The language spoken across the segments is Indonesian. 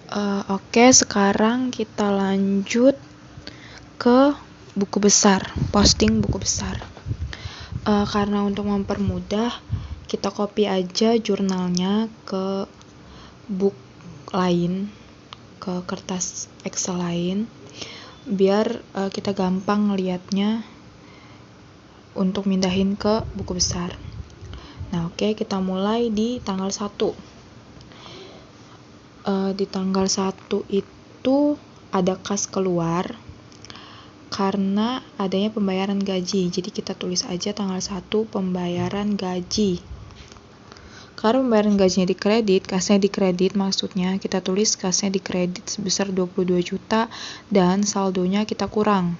Oke, sekarang kita lanjut ke buku besar, posting buku besar. Karena untuk mempermudah, kita copy aja jurnalnya ke book lain, ke kertas Excel lain, biar kita gampang ngeliatnya untuk mindahin ke buku besar. Nah, oke, kita mulai di tanggal 1. Di tanggal 1 itu ada kas keluar karena adanya pembayaran gaji. Jadi kita tulis aja tanggal 1 pembayaran gaji. Karena pembayaran gajinya dikredit, kasnya dikredit, maksudnya kita tulis kasnya dikredit sebesar 22 juta dan saldonya kita kurang.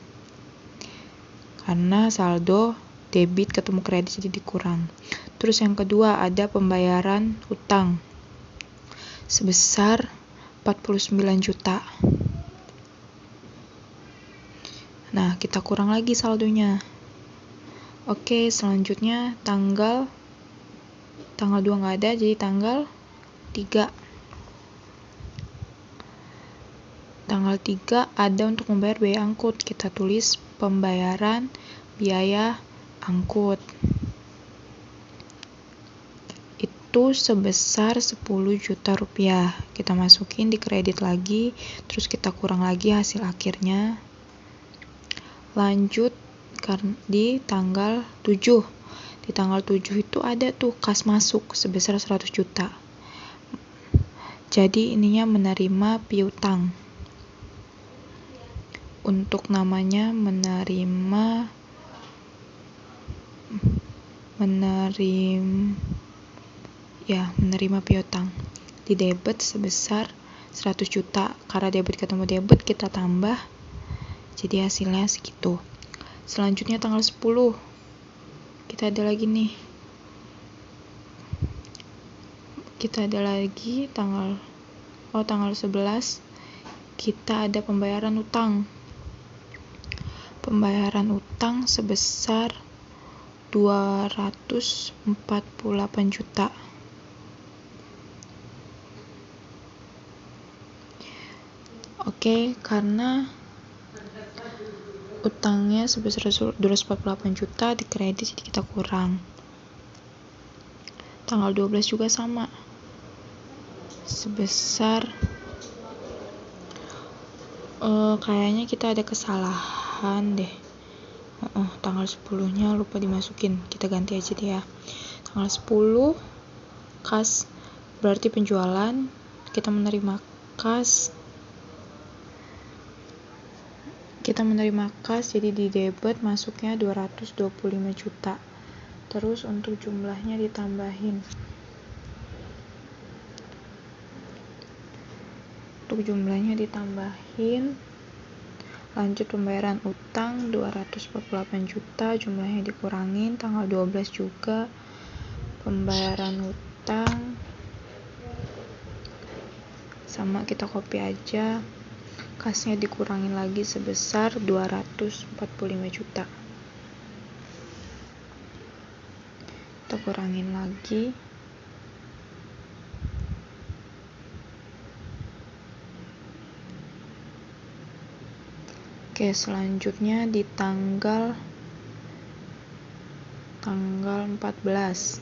Karena saldo debit ketemu kredit jadi dikurang. Terus yang kedua ada pembayaran utang sebesar 49 juta. Nah, kita kurang lagi saldonya. Oke, selanjutnya tanggal 2 nggak ada, jadi tanggal 3. Tanggal 3 ada untuk membayar biaya angkut. Kita tulis pembayaran biaya angkut. Itu sebesar 10 juta rupiah. Kita masukin di kredit lagi, terus kita kurang lagi hasil akhirnya. Lanjut di tanggal 7. Di tanggal 7 itu ada tuh kas masuk sebesar 100 juta. Jadi ininya menerima piutang. Untuk namanya menerima piutang. Di debit sebesar 100 juta. Karena debit ketemu debit kita tambah. Jadi hasilnya segitu. Selanjutnya tanggal 10. Kita ada lagi nih. Tanggal 11 kita ada pembayaran utang. Pembayaran utang sebesar 248 juta. Oke, karena utangnya sebesar 248 juta dikredit jadi kita kurang. Tanggal 12 juga sama. Sebesar kayaknya kita ada kesalahan deh. Tanggal 10-nya lupa dimasukin. Kita ganti aja deh ya. Tanggal 10 kas berarti penjualan, kita menerima kas. Jadi di debit masuknya 225 juta. Terus untuk jumlahnya ditambahin. Lanjut pembayaran utang 248 juta, jumlahnya dikurangin. Tanggal 12 juga pembayaran utang sama, kita copy aja, kasnya dikurangin lagi sebesar 245 juta. Kita kurangin lagi. Oke, selanjutnya di tanggal 14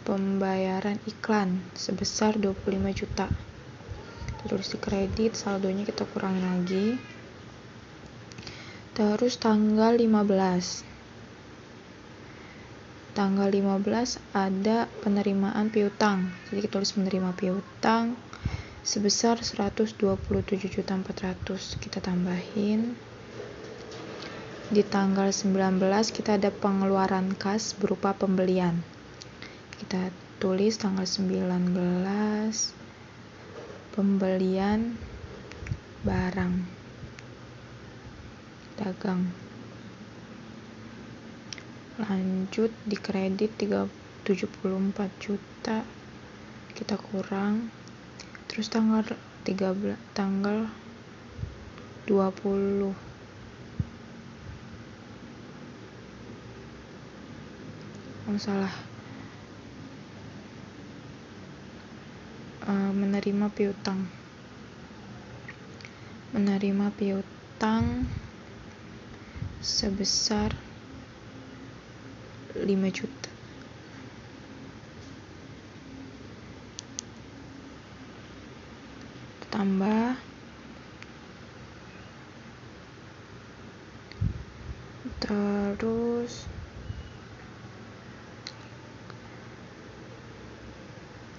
pembayaran iklan sebesar 25 juta. Terus di kredit, saldonya kita kurangin lagi. Terus tanggal 15 ada penerimaan piutang. Jadi kita tulis menerima piutang sebesar 127.400. Kita tambahin. Di tanggal 19 kita ada pengeluaran kas berupa pembelian. Kita tulis tanggal 19 pembelian barang dagang. Lanjut di kredit 74 juta kita kurang. Terus tanggal 20 salah. menerima piutang sebesar 5 juta. Tambah terus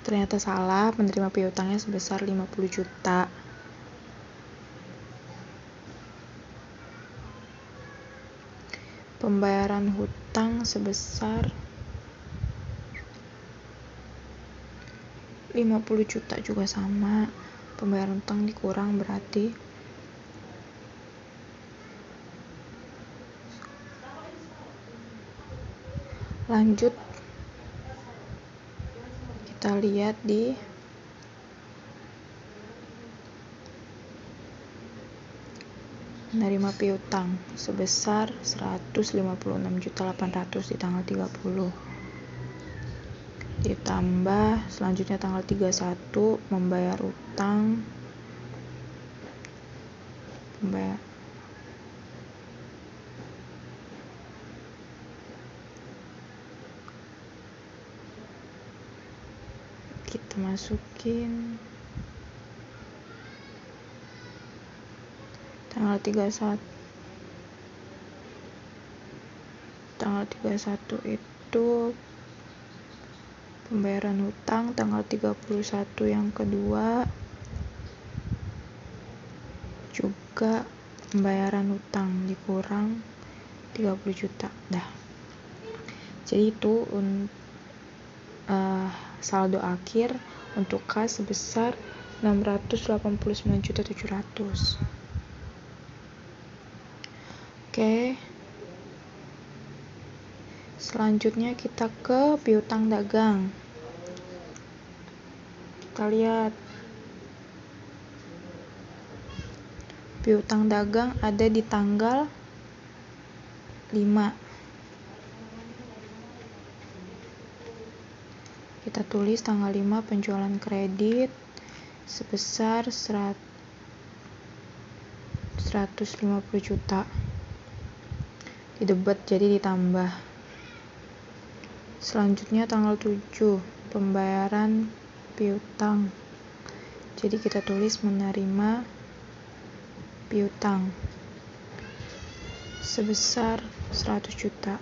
ternyata salah, menerima piutangnya sebesar 50 juta. Pembayaran hutang sebesar 50 juta juga sama. Pembayaran hutang dikurang berarti lanjut kita lihat di menerima piutang sebesar 156.800.000 di tanggal 30. Ditambah selanjutnya tanggal 31 membayar utang. Kita masukin tanggal 31 itu pembayaran hutang, tanggal 31 yang kedua juga pembayaran hutang dikurang 30 juta. Jadi itu saldo akhir untuk kas sebesar 689.700.000. Oke. Selanjutnya kita ke piutang dagang. Kita lihat piutang dagang ada di tanggal 5. Kita tulis tanggal 5 penjualan kredit sebesar 150 juta. Di debit jadi ditambah. Selanjutnya tanggal 7 pembayaran piutang. Jadi kita tulis menerima piutang sebesar 100 juta.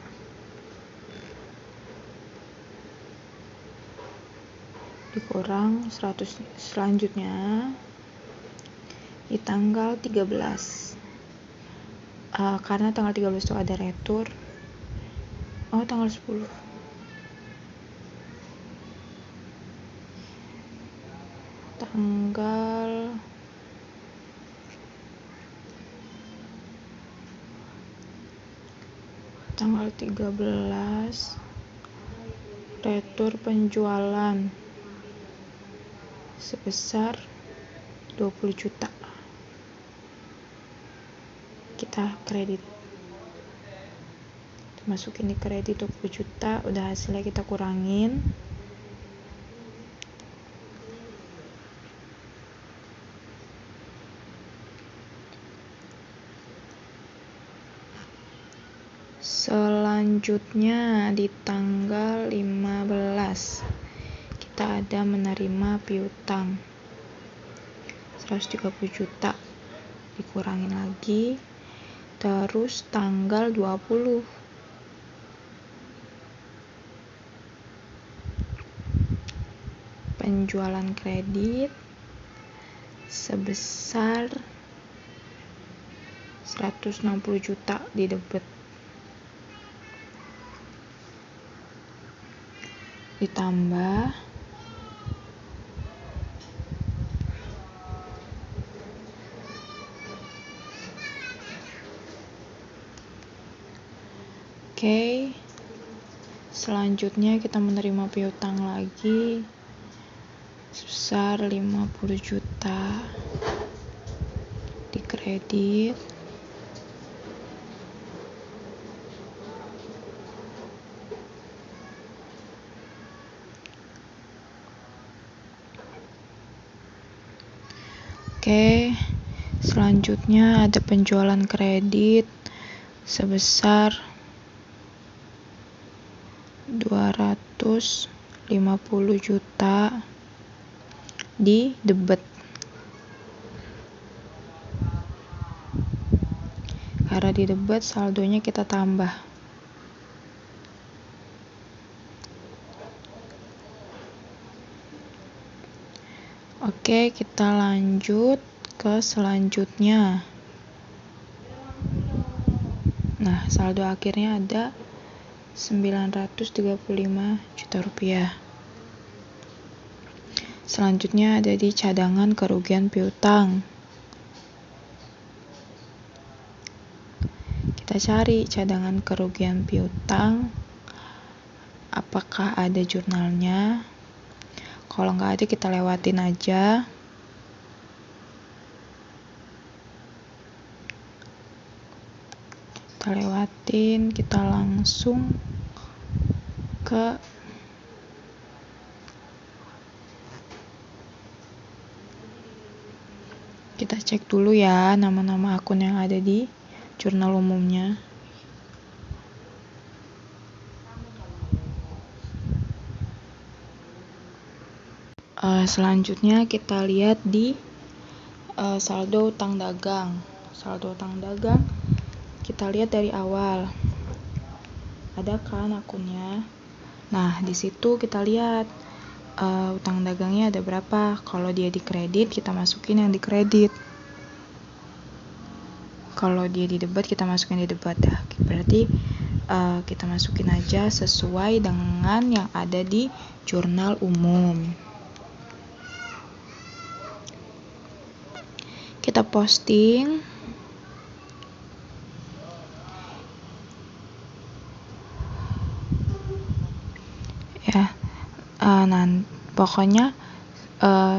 Dikurang 100. Selanjutnya di tanggal 13 karena tanggal 13 itu ada retur. Tanggal 10 tanggal 13 retur penjualan sebesar 20 juta. Kita kredit. Masukin di kredit 20 juta, udah hasilnya kita kurangin. Selanjutnya di tanggal 15 kita ada menerima piutang 130 juta, dikurangin lagi. Terus tanggal 20 penjualan kredit sebesar 160 juta di debit. Ditambah selanjutnya kita menerima piutang lagi sebesar 50 juta di kredit. Oke, selanjutnya ada penjualan kredit sebesar 250 juta di debit. Karena di debit saldonya kita tambah. Oke, kita lanjut ke selanjutnya. Nah, saldo akhirnya ada 935 juta rupiah. Selanjutnya ada di cadangan kerugian piutang. Kita cari cadangan kerugian piutang. Apakah ada jurnalnya? Kalau nggak ada, kita lewatin aja. Kita langsung ke kita cek dulu ya nama-nama akun yang ada di jurnal umumnya. Selanjutnya kita lihat di saldo utang dagang. Saldo utang dagang kita lihat dari awal. Ada kan akunnya? Nah, di situ kita lihat utang dagangnya ada berapa. Kalau dia di kredit, kita masukin yang di kredit. Kalau dia di debit, kita masukin di debit ya. Berarti kita masukin aja sesuai dengan yang ada di jurnal umum. Kita posting. Ya. Pokoknya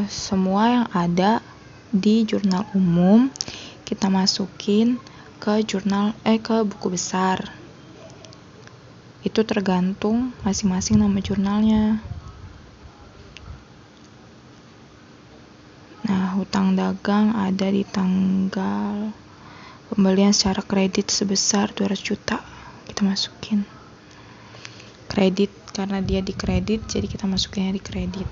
semua yang ada di jurnal umum kita masukin ke ke buku besar. Itu tergantung masing-masing nama jurnalnya. Nah, hutang dagang ada di tanggal pembelian secara kredit sebesar 200 juta. Kita masukin kredit karena dia di kredit, jadi kita masukinnya di kredit.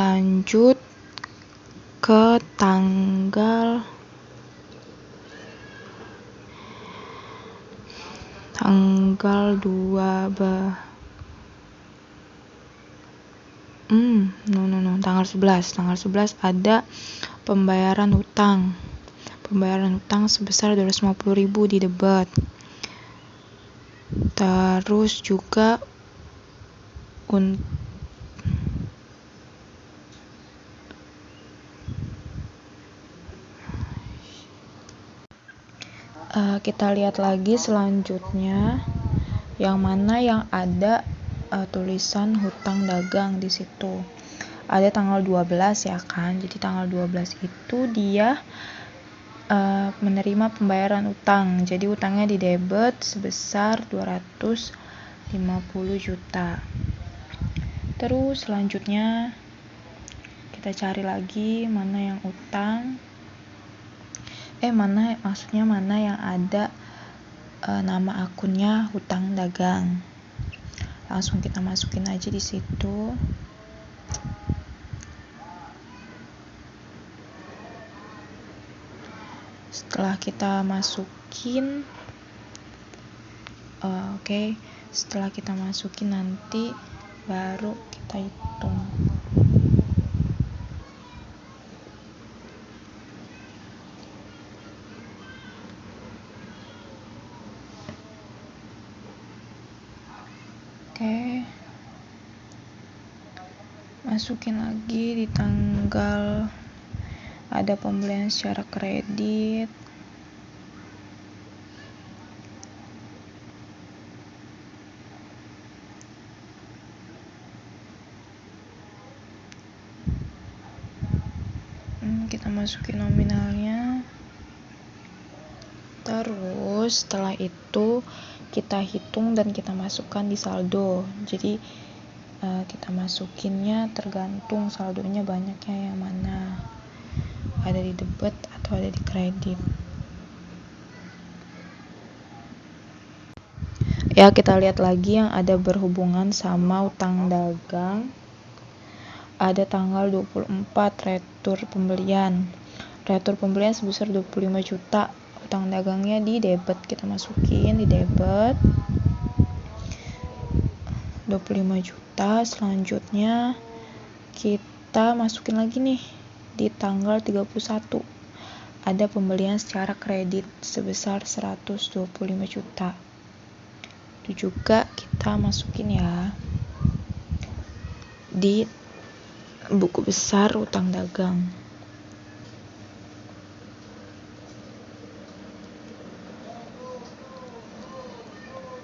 Lanjut ke tanggal 11. Tanggal 11 ada pembayaran hutang. Pembayaran hutang sebesar 250.000 di debit. Terus juga kita lihat lagi selanjutnya yang mana yang ada tulisan hutang dagang di situ. Ada tanggal 12 ya kan. Jadi tanggal 12 itu dia menerima pembayaran utang. Jadi utangnya di debit sebesar 250 juta. Terus selanjutnya kita cari lagi mana yang utang. Mana yang ada nama akunnya hutang dagang. Langsung kita masukin aja di situ. Setelah kita masukin, setelah kita masukin nanti baru kita hitung. Masukin lagi di tanggal ada pembelian secara kredit. Kita masukin nominalnya. Terus setelah itu kita hitung dan kita masukkan di saldo. Jadi kita masukinnya tergantung saldonya banyaknya yang mana, ada di debit atau ada di kredit. Ya, kita lihat lagi yang ada berhubungan sama utang dagang. Ada tanggal 24 retur pembelian. Retur pembelian sebesar 25 juta. Utang dagangnya di debit, kita masukin di debit 25 juta. Selanjutnya kita masukin lagi nih di tanggal 31. Ada pembelian secara kredit sebesar 125 juta. Itu juga kita masukin ya di buku besar utang dagang.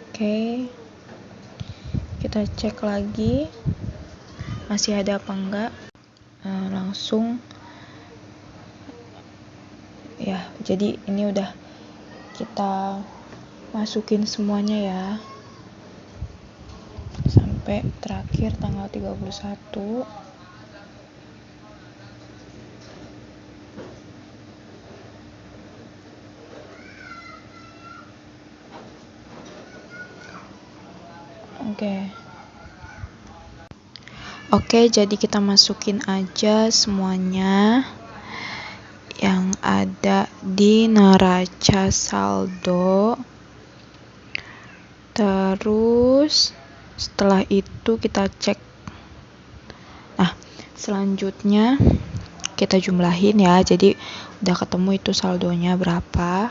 Oke, kita cek lagi masih ada apa enggak. Langsung ya, jadi ini udah kita masukin semuanya ya sampai terakhir tanggal 31. Oke, jadi kita masukin aja semuanya yang ada di neraca saldo. Terus setelah itu kita cek. Nah, selanjutnya kita jumlahin ya. Jadi udah ketemu itu saldonya berapa.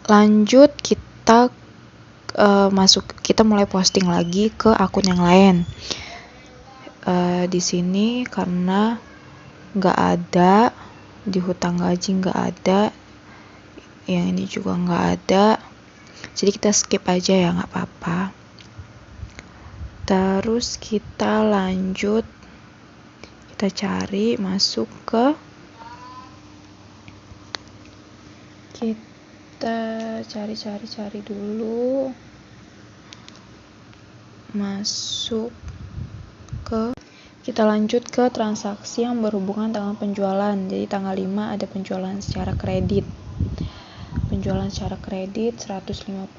Lanjut kita kita mulai posting lagi ke akun yang lain. Di sini karena nggak ada di hutang gaji, nggak ada, yang ini juga nggak ada, jadi kita skip aja ya, nggak apa-apa. Terus kita lanjut, kita cari masuk ke, kita cari dulu, masuk ke, kita lanjut ke transaksi yang berhubungan dengan penjualan. Jadi tanggal 5 ada penjualan secara kredit. Penjualan secara kredit 150.000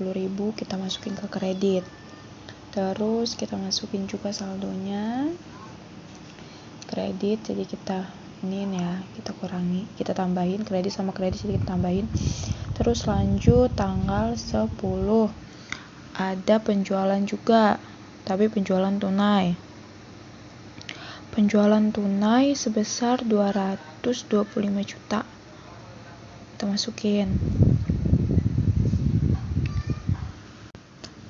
kita masukin ke kredit. Terus kita masukin juga saldonya kredit, jadi kita ini ya, kita kurangi, kita tambahin kredit sama kredit, jadi kita tambahin. Terus lanjut tanggal 10 ada penjualan juga, tapi penjualan tunai. Penjualan tunai sebesar 225 juta kita masukin.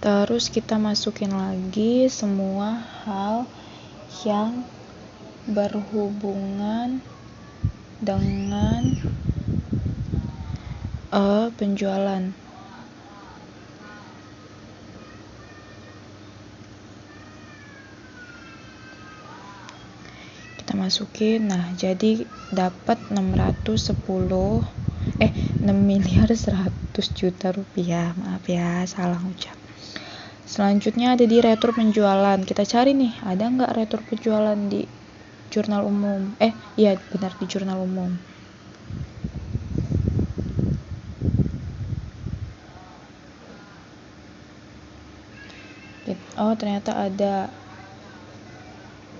Terus kita masukin lagi semua hal yang berhubungan dengan penjualan. Kita masukin. Nah, jadi dapat 6.100.000.000 rupiah. Maaf ya, salah ucap. Selanjutnya ada di retur penjualan. Kita cari nih, ada nggak retur penjualan di jurnal umum? Iya benar, di jurnal umum. Oh, ternyata ada.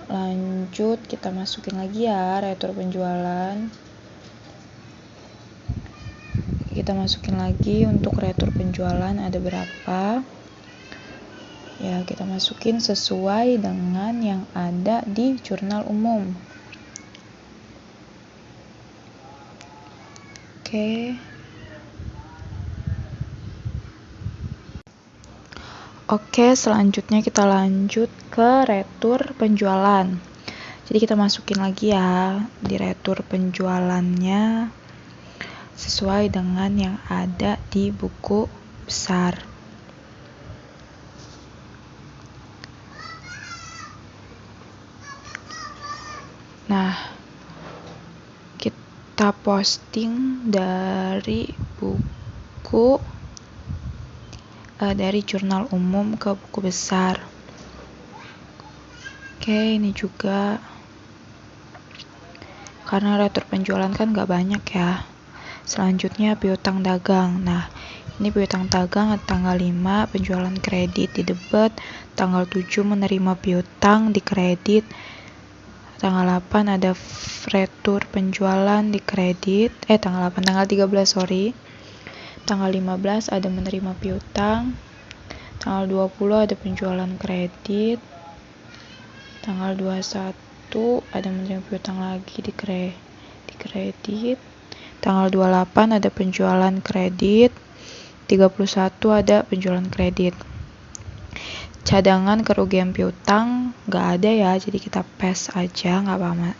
Lanjut, kita masukin lagi ya retur penjualan. Kita masukin lagi untuk retur penjualan ada berapa. Ya, kita masukin sesuai dengan yang ada di jurnal umum. Oke, selanjutnya kita lanjut ke retur penjualan. Jadi kita masukin lagi ya di retur penjualannya sesuai dengan yang ada di buku besar. Nah, kita posting dari buku dari jurnal umum ke buku besar. Oke, ini juga karena retur penjualan kan nggak banyak ya. Selanjutnya piutang dagang. Nah, ini piutang dagang tanggal 5 penjualan kredit di debit, tanggal 7 menerima piutang di kredit, tanggal 8 ada retur penjualan di kredit, tanggal 13 tanggal 15 ada menerima piutang, tanggal 20 ada penjualan kredit, tanggal 21 ada menerima piutang lagi di kredit, tanggal 28 ada penjualan kredit, 31 ada penjualan kredit. Cadangan kerugian piutang nggak ada ya, jadi kita pass aja,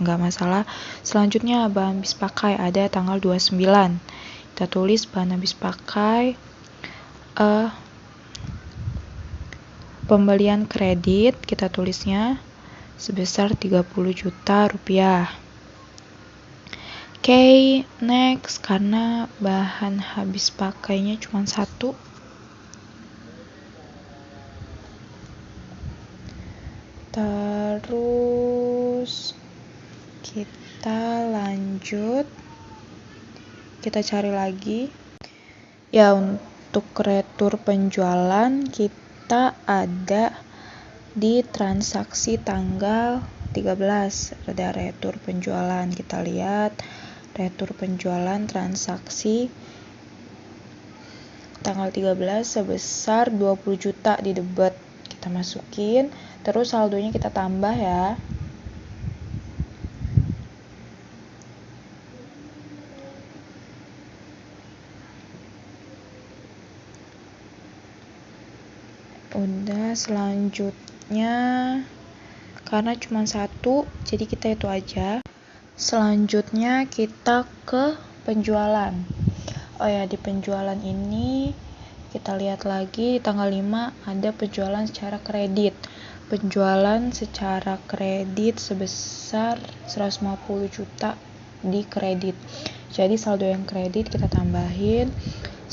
nggak masalah. Selanjutnya bahan habis pakai ada tanggal 29. Kita tulis bahan habis pakai pembelian kredit, kita tulisnya sebesar 30 juta rupiah. Oke, next, karena bahan habis pakainya cuma satu, terus kita lanjut, kita cari lagi ya. Untuk retur penjualan kita ada di transaksi tanggal 13, ada retur penjualan. Kita lihat retur penjualan transaksi tanggal 13 sebesar 20 juta di debit. Kita masukin, terus saldonya kita tambah ya. Udah, selanjutnya karena cuma satu, jadi kita itu aja. Selanjutnya kita ke penjualan. Oh ya, di penjualan ini kita lihat lagi di tanggal 5 ada penjualan secara kredit. Penjualan secara kredit sebesar 150 juta di kredit. Jadi saldo yang kredit kita tambahin.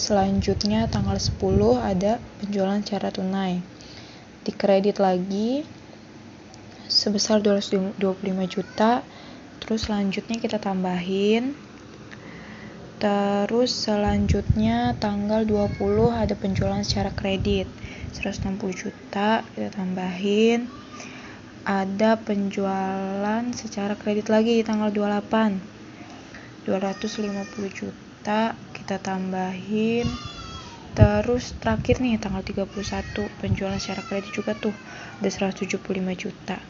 Selanjutnya tanggal 10 ada penjualan secara tunai. Di kredit lagi sebesar 225 juta. Terus selanjutnya kita tambahin. Terus selanjutnya tanggal 20 ada penjualan secara kredit 160 juta, kita tambahin. Ada penjualan secara kredit lagi di tanggal 28 250 juta, kita tambahin. Terus terakhir nih tanggal 31 penjualan secara kredit juga tuh ada 175 juta.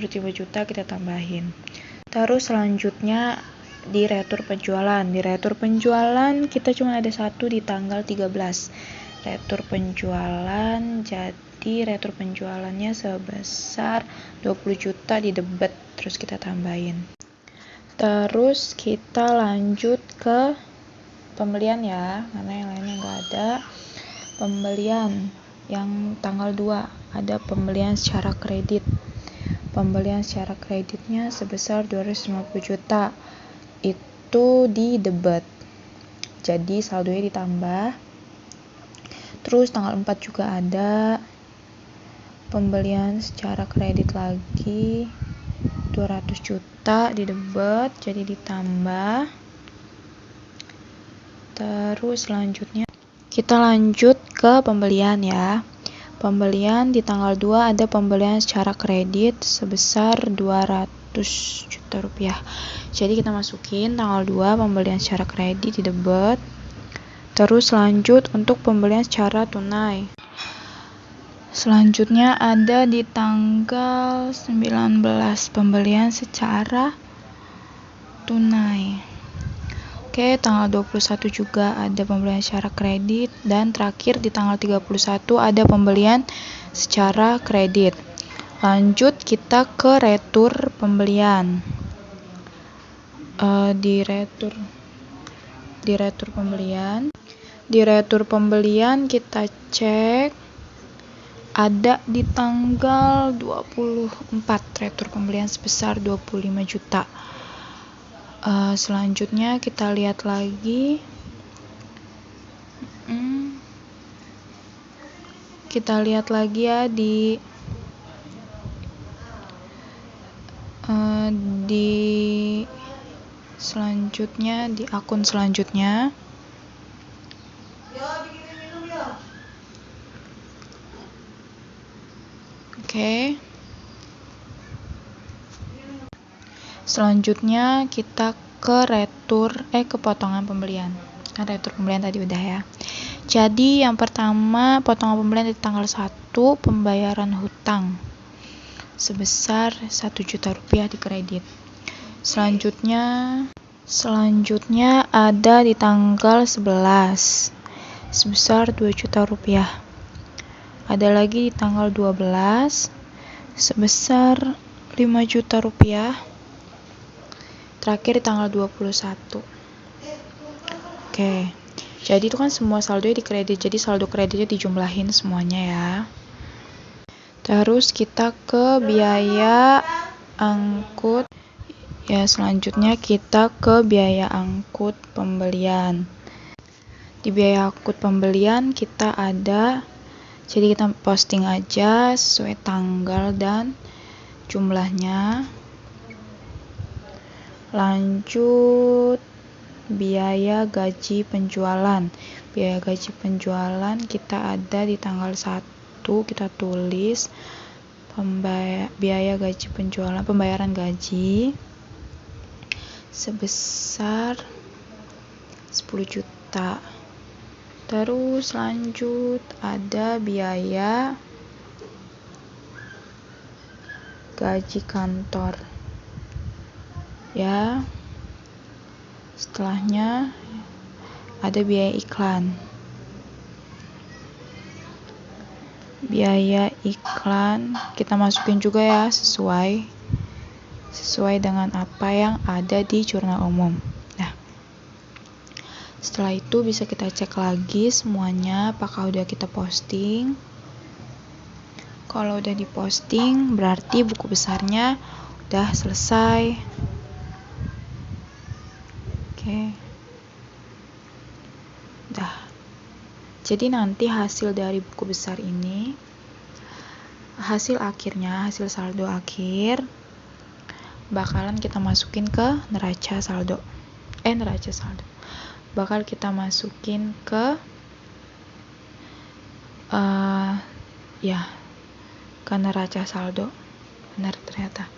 175 juta kita tambahin. Terus selanjutnya di retur penjualan. Di retur penjualan kita cuma ada satu di tanggal 13. Retur penjualan, jadi retur penjualannya sebesar 20 juta di debit. Terus kita tambahin. Terus kita lanjut ke pembelian ya, karena yang lainnya nggak ada. Pembelian yang tanggal 2 ada pembelian secara kredit. Pembelian secara kreditnya sebesar 250 juta. Itu di debit. Jadi saldonya ditambah. Terus tanggal 4 juga ada pembelian secara kredit lagi 200 juta di debit, jadi ditambah. Terus selanjutnya kita lanjut ke pembelian ya. Pembelian di tanggal 2 ada pembelian secara kredit sebesar 200 juta rupiah. Jadi kita masukin tanggal 2 pembelian secara kredit di debit. Terus lanjut untuk pembelian secara tunai. Selanjutnya ada di tanggal 19 pembelian secara tunai. Oke, tanggal 21 juga ada pembelian secara kredit, dan terakhir di tanggal 31 ada pembelian secara kredit. Lanjut kita ke retur pembelian. Di retur pembelian kita cek ada di tanggal 24 retur pembelian sebesar 25 juta. Selanjutnya kita lihat lagi. Kita lihat lagi ya di di akun selanjutnya oke. Selanjutnya kita ke ke potongan pembelian. Kan retur pembelian tadi udah ya. Jadi yang pertama potongan pembelian di tanggal 1, pembayaran hutang sebesar 1 juta rupiah di kredit. Selanjutnya ada di tanggal 11 sebesar 2 juta rupiah. Ada lagi di tanggal 12 sebesar 5 juta rupiah. Terakhir di tanggal 21. Oke. Jadi itu kan semua saldonya di kredit. Jadi saldo kreditnya dijumlahin semuanya ya. Terus kita ke biaya angkut. Ya, selanjutnya kita ke biaya angkut pembelian. Di biaya angkut pembelian kita ada, jadi kita posting aja sesuai tanggal dan jumlahnya. Lanjut biaya gaji penjualan. Biaya gaji penjualan kita ada di tanggal 1, kita tulis biaya gaji penjualan, pembayaran gaji sebesar 10 juta. Terus lanjut ada biaya gaji kantor ya. Setelahnya ada biaya iklan. Biaya iklan kita masukin juga ya sesuai dengan apa yang ada di jurnal umum. Nah, setelah itu bisa kita cek lagi semuanya apakah udah kita posting. Kalau udah diposting berarti buku besarnya udah selesai. Oke. Udah. Jadi nanti hasil dari buku besar ini, hasil saldo akhir bakalan kita masukin ke neraca saldo. Bakal kita masukin ke ke neraca saldo. Benar ternyata.